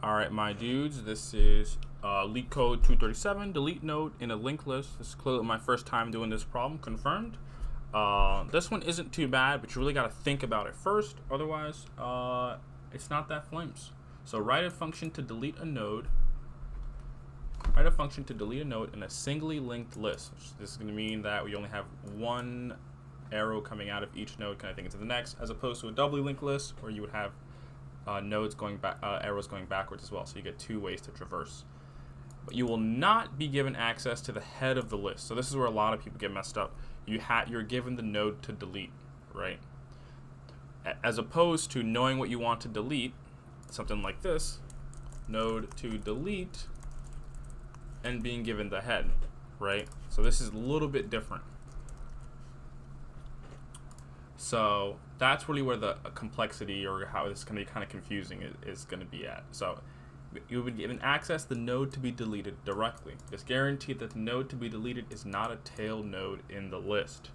Alright, my dudes, this is LeetCode 237, delete node in a linked list. This is clearly my first time doing this problem, confirmed. This one isn't too bad, but you really got to think about it first. Otherwise, it's not that flames. So write a function to delete a node. Write a function to delete a node in a singly linked list. This is going to mean that we only have one arrow coming out of each node connecting into the next, as opposed to a doubly linked list where you would have nodes going back, arrows going backwards as well. So you get two ways to traverse. But you will not be given access to the head of the list. So this is where a lot of people get messed up. You're given the node to delete, right? As opposed to knowing what you want to delete, something like this, node to delete, and being given the head, right? So this is a little bit different. So that's really where the complexity, or how this is going to be kind of confusing, is going to be at. So you would be given access to the node to be deleted directly. Just guarantee that the node to be deleted is not a tail node in the list,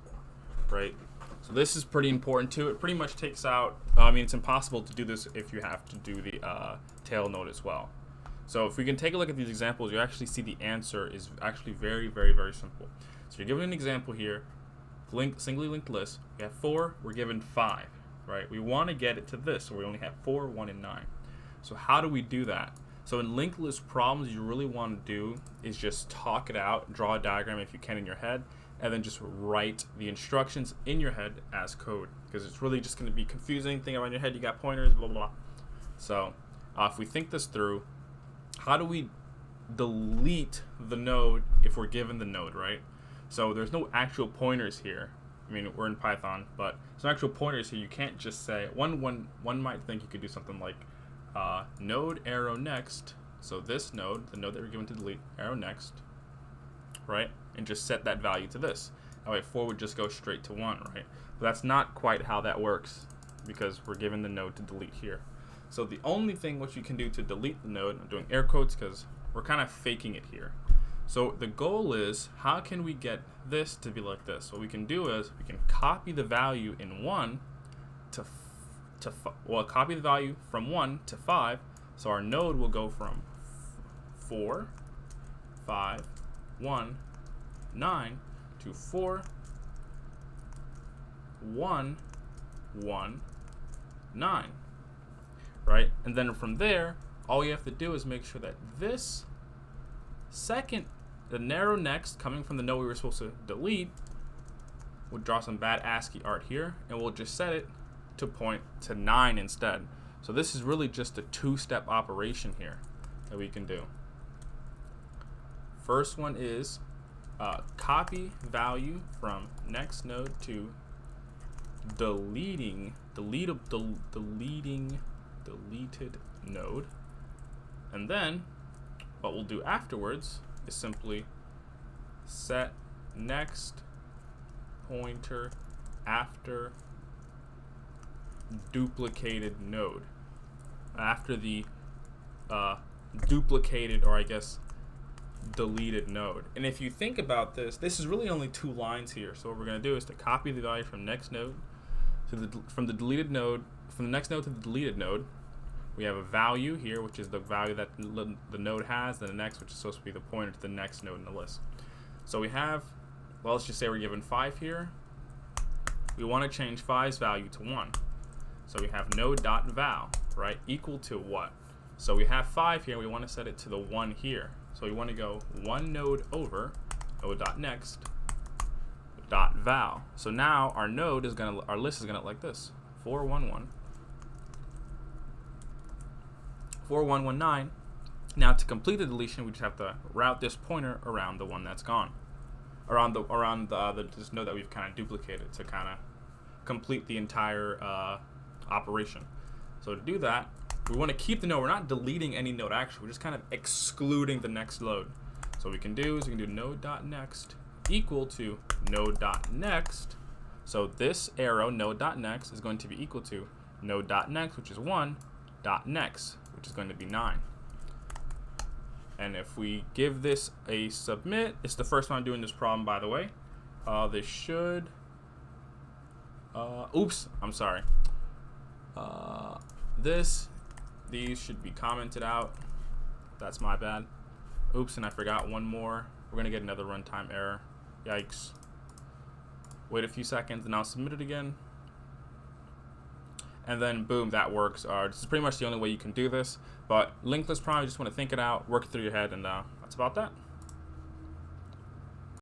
right? So this is pretty important too. It pretty much takes out, it's impossible to do this if you have to do the tail node as well. So if we can take a look at these examples, you actually see the answer is actually very, very, very simple. So you're given an example here, singly linked list. We have 4, we're given 5, right? We want to get it to this, so we only have 4, 1, and 9. So how do we do that? So in linked list problems, you really want to do is just talk it out, draw a diagram if you can in your head, and then just write the instructions in your head as code, because it's really just going to be confusing. Think about in your head, you got pointers, blah, blah, blah. So if we think this through, how do we delete the node if we're given the node, right? So there's no actual pointers here. I mean, we're in Python, but there's no actual pointers here. You can't just say, one might think you could do something like node arrow next. So this node, the node that we're given to delete, arrow next, right? And just set that value to this. That way 4 would just go straight to 1, right? But that's not quite how that works, because we're given the node to delete here. So the only thing what you can do to delete the node, I'm doing air quotes because we're kind of faking it here. So the goal is, how can we get this to be like this? What we can do is we can copy the value in 1 copy the value from 1 to 5. So our node will go from 4, 5, 1, 9 to 4, 1, 1, 9. Right? And then from there, all you have to do is make sure that this second, the narrow next coming from the node we were supposed to delete, we'll draw some bad ASCII art here, and we'll just set it to point to 9 instead. So this is really just a 2-step operation here that we can do. First one is copy value from next node to deleted node, and then what we'll do afterwards is simply set next pointer after duplicated node, after the duplicated, or I guess deleted node. And if you think about this, this is really only 2 lines here. So what we're going to do is to copy the value from next node to from the next node to the deleted node. We have a value here, which is the value that the node has, and the next, which is supposed to be the pointer to the next node in the list. So we have, well, let's just say we're given 5 here. We want to change 5's value to 1. So we have node.val, right, equal to what? So we have 5 here, we want to set it to the 1 here. So we want to go 1 node over node.next .val. So now our node is gonna, our list is gonna look like this: 4, 1, 1, 4, 1, 1, 9. Now to complete the deletion, we just have to route this pointer around the one that's gone, around this node that we've kind of duplicated to kind of complete the entire operation. So to do that, we want to keep the node. We're not deleting any node actually. We're just kind of excluding the next node. So what we can do is we can do node.next equal to node.next. So this arrow node.next is going to be equal to node.next, which is 1, .next, which is going to be 9. And if we give this a submit, it's the first time doing this problem, by the way. This should, oops, I'm sorry. This these should be commented out. That's my bad. Oops, and I forgot one more. We're gonna get another runtime error. Yikes. Wait a few seconds and I'll submit it again. And then boom, that works. This is pretty much the only way you can do this. But linkless prompt, you just want to think it out, work it through your head, and that's about that.